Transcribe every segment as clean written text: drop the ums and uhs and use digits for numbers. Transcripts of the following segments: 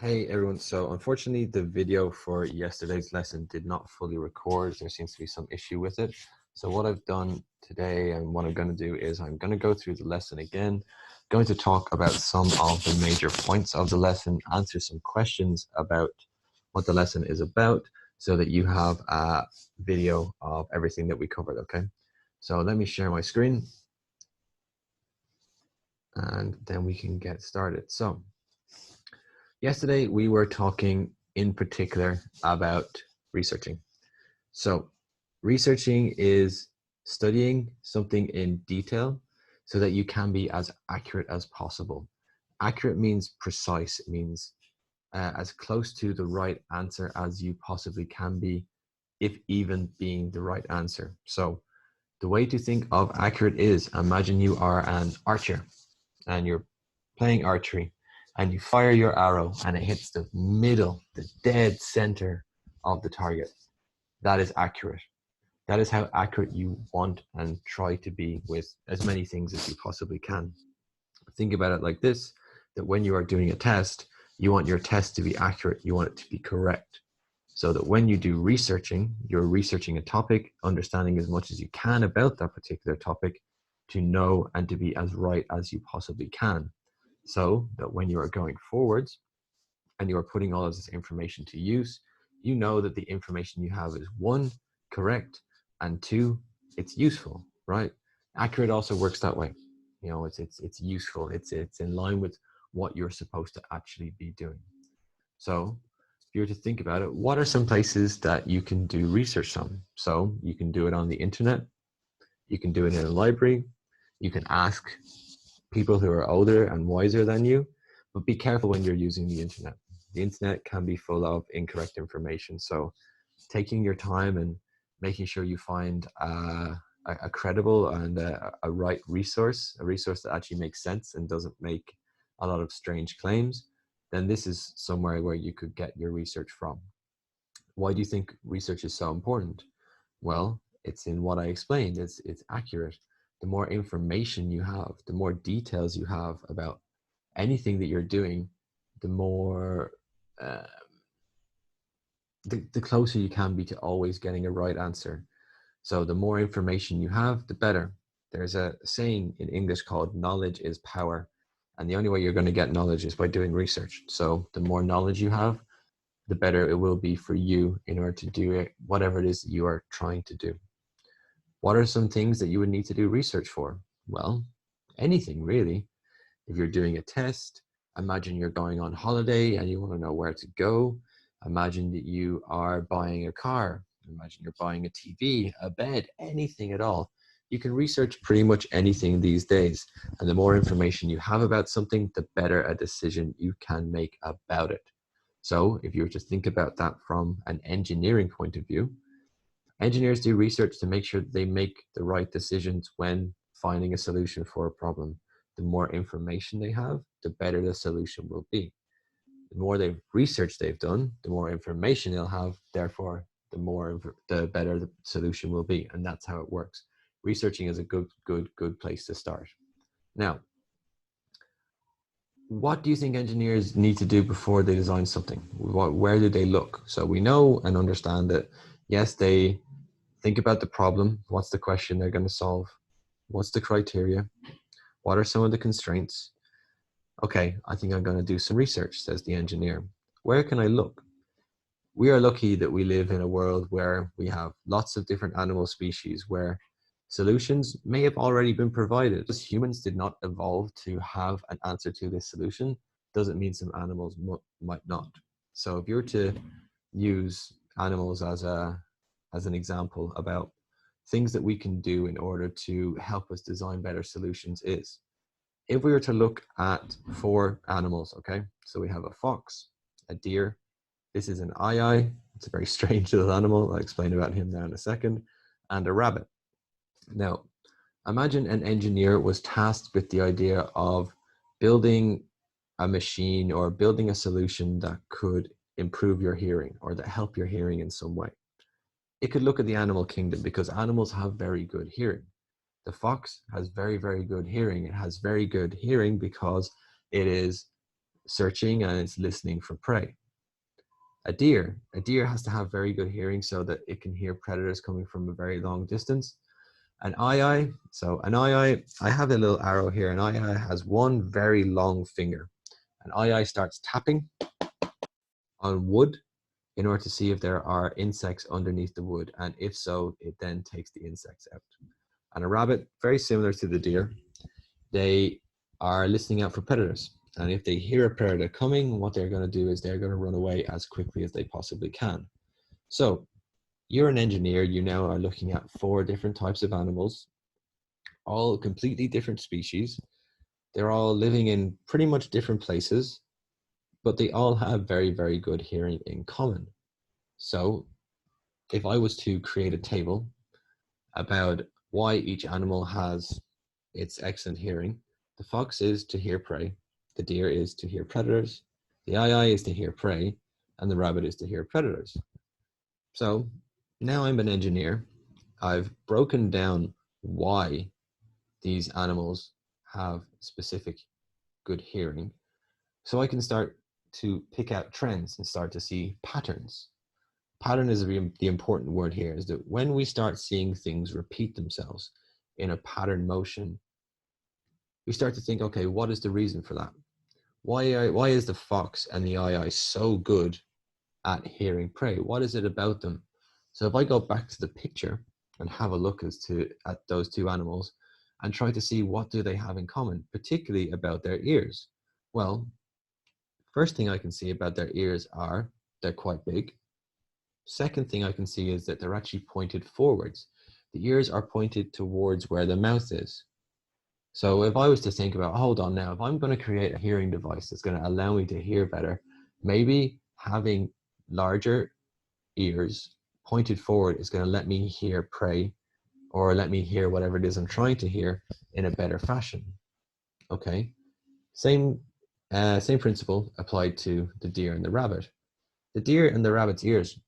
Hey everyone, so unfortunately the video for yesterday's lesson did not fully record. There seems to be some issue with it. So what I've done today and what I'm going to do is I'm going to go through the lesson again, going to talk about some of the major points of the lesson, answer some questions about what the lesson is about so that you have a video of everything that we covered, okay? So let me share my screen and then we can get started. So yesterday, we were talking in particular about researching. So researching is studying something in detail so that you can be as accurate as possible. Accurate means precise. It means as close to the right answer as you possibly can be, if even being the right answer. So the way to think of accurate is, imagine you are an archer and you're playing archery and you fire your arrow and it hits the middle, the dead center of the target. That is accurate. That is how accurate you want and try to be with as many things as you possibly can. Think about it like this, that when you are doing a test, you want your test to be accurate. You want it to be correct. So that when you do researching, you're researching a topic, understanding as much as you can about that particular topic to know and to be as right as you possibly can. So that when you are going forwards and you are putting all of this information to use, you know that the information you have is one, correct, and two, it's useful, right? Accurate also works that way. You know, it's useful. It's in line with what you're supposed to actually be doing. So if you were to think about it, what are some places that you can do research on? So you can do it on the internet. You can do it in a library. You can ask people who are older and wiser than you, but be careful when you're using the internet. The internet can be full of incorrect information. So taking your time and making sure you find a credible and a right resource, a resource that actually makes sense and doesn't make a lot of strange claims, then this is somewhere where you could get your research from. Why do you think research is so important? Well, it's in what I explained. It's accurate. The more information you have, the more details you have about anything that you're doing, the more uh, the closer you can be to always getting a right answer. So the more information you have, the better. There's a saying in English called knowledge is power. And the only way you're going to get knowledge is by doing research. So the more knowledge you have, the better it will be for you in order to do it, whatever it is you are trying to do. What are some things that you would need to do research for? Well, anything really. If you're doing a test, imagine you're going on holiday and you want to know where to go. Imagine that you are buying a car. Imagine you're buying a TV, a bed, anything at all. You can research pretty much anything these days. And the more information you have about something, the better a decision you can make about it. So if you were to think about that from an engineering point of view, engineers do research to make sure that they make the right decisions when finding a solution for a problem. The more information they have, the better the solution will be. The more research they've done, the more information they'll have, therefore, the better the solution will be. And that's how it works. Researching is a good place to start. Now, what do you think engineers need to do before they design something? Where do they look? So we know and understand that, yes, they think about the problem. What's the question they're going to solve? What's the criteria? What are some of the constraints? Okay, I think I'm going to do some research, says the engineer. Where can I look? We are lucky that we live in a world where we have lots of different animal species where solutions may have already been provided. As humans did not evolve to have an answer to this solution, doesn't mean some animals might not. So if you were to use animals as an example about things that we can do in order to help us design better solutions is, if we were to look at 4 animals, okay? So we have a fox, a deer, this is an aye-aye, it's a very strange little animal, I'll explain about him now in a second, and a rabbit. Now, imagine an engineer was tasked with the idea of building a machine or building a solution that could improve your hearing or that help your hearing in some way. It could look at the animal kingdom because animals have very good hearing. The fox has very good hearing. It has very good hearing because it is searching and it's listening for prey. A deer has to have very good hearing so that it can hear predators coming from a very long distance. An eye, I have a little arrow here. An eye has one very long finger. An eye starts tapping on wood in order to see if there are insects underneath the wood. And if so, it then takes the insects out. And a rabbit, very similar to the deer, they are listening out for predators. And if they hear a predator coming, what they're going to do is they're going to run away as quickly as they possibly can. So you're an engineer, you now are looking at 4 different types of animals, all completely different species. They're all living in pretty much different places, but they all have very, very good hearing in common. So if I was to create a table about why each animal has its excellent hearing, the fox is to hear prey, the deer is to hear predators, the eye is to hear prey, and the rabbit is to hear predators. So now I'm an engineer. I've broken down why these animals have specific good hearing, so I can start to pick out trends and start to see patterns. Pattern is the important word here, is that when we start seeing things repeat themselves in a pattern motion, we start to think, okay, what is the reason for that? Why is the fox and the eye so good at hearing prey? What is it about them? So if I go back to the picture and have a look at those 2 animals and try to see what do they have in common, particularly about their ears. Well, first thing I can see about their ears are they're quite big. Second thing I can see is that they're actually pointed forwards. The ears are pointed towards where the mouth is. So if I was to think about, hold on now, if I'm going to create a hearing device that's going to allow me to hear better, maybe having larger ears pointed forward is going to let me hear prey or let me hear whatever it is I'm trying to hear in a better fashion. Okay, same principle applied to the deer and the rabbit. The deer and the rabbit's ears,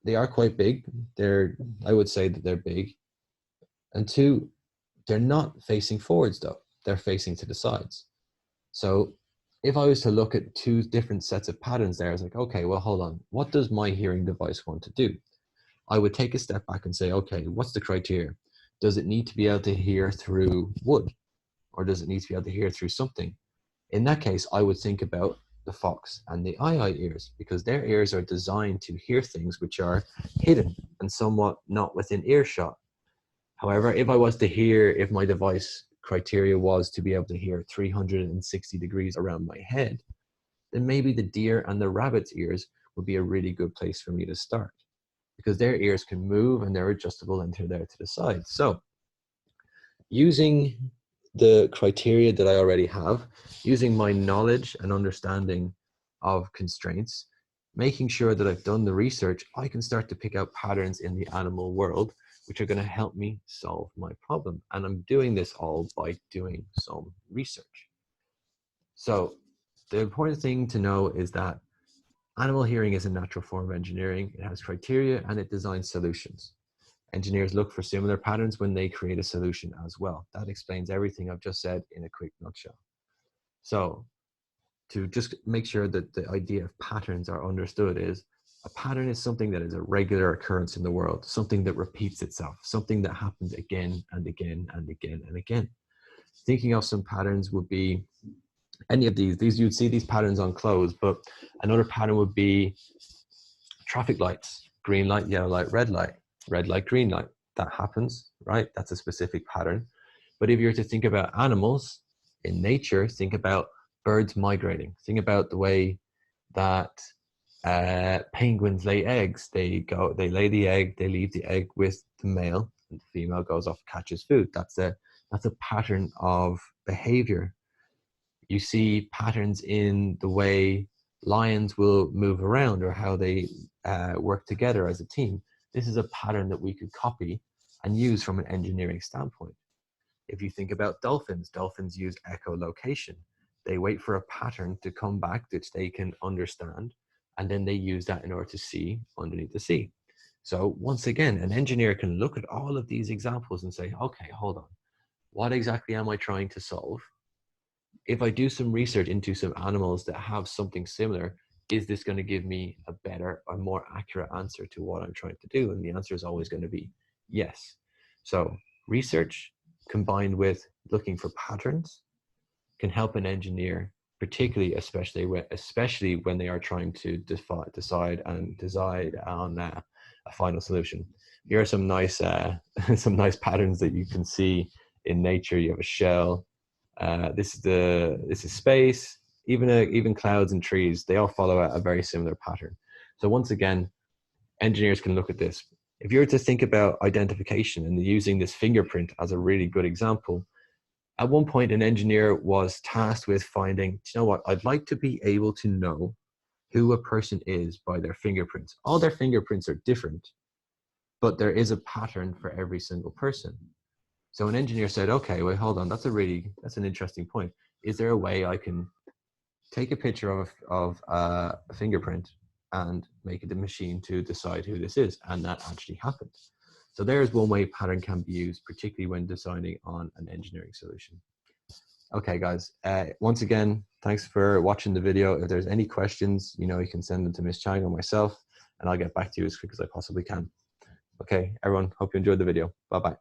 they are quite big. I would say that they're big. And 2, they're not facing forwards though. They're facing to the sides. So if I was to look at 2 different sets of patterns there, I was like, okay, well, hold on. What does my hearing device want to do? I would take a step back and say, okay, what's the criteria? Does it need to be able to hear through wood? Or does it need to be able to hear through something? In that case, I would think about the fox and the eye ears, because their ears are designed to hear things which are hidden and somewhat not within earshot. However, if my device criteria was to be able to hear 360 degrees around my head, then maybe the deer and the rabbit's ears would be a really good place for me to start, because their ears can move and they're adjustable and they're there to the side. So using the criteria that I already have, using my knowledge and understanding of constraints, making sure that I've done the research, I can start to pick out patterns in the animal world which are going to help me solve my problem. And I'm doing this all by doing some research. So the important thing to know is that animal hearing is a natural form of engineering. It has criteria and it designs solutions. Engineers look for similar patterns when they create a solution as well. That explains everything I've just said in a quick nutshell. So to just make sure that the idea of patterns are understood, is a pattern is something that is a regular occurrence in the world, something that repeats itself, something that happens again and again and again and again. Thinking of some patterns would be any of these you'd see these patterns on clothes, but another pattern would be traffic lights: green light, yellow light, red light, green light. That happens, right? That's a specific pattern. But if you're to think about animals in nature, think about birds migrating. Think about the way that penguins lay eggs. They lay the egg, they leave the egg with the male, and the female goes off, catches food. That's a pattern of behavior. You see patterns in the way lions will move around or how they work together as a team. This is a pattern that we could copy and use from an engineering standpoint. If you think about dolphins, dolphins use echolocation. They wait for a pattern to come back that they can understand, and then they use that in order to see underneath the sea. So once again, an engineer can look at all of these examples and say, okay, hold on. What exactly am I trying to solve? if I do some research into some animals that have something similar, is this going to give me a better or more accurate answer to what I'm trying to do? And the answer is always going to be yes. So research combined with looking for patterns can help an engineer, particularly, especially when they are trying to decide on a final solution. Here are some nice some nice patterns that you can see in nature. You have a shell. This is space. Even clouds and trees, they all follow a very similar pattern. So once again, engineers can look at this. If you were to think about identification and using this fingerprint as a really good example, at one point an engineer was tasked with finding, you know what, I'd like to be able to know who a person is by their fingerprints. All their fingerprints are different, but there is a pattern for every single person. So an engineer said, okay, wait, hold on, that's an interesting point. Is there a way I can take a picture of a fingerprint and make it the machine to decide who this is? And that actually happened. So there's one way pattern can be used, particularly when designing on an engineering solution. Okay, guys, once again, thanks for watching the video. If there's any questions, you can send them to Ms. Chang or myself, and I'll get back to you as quick as I possibly can. Okay, everyone, hope you enjoyed the video. Bye-bye.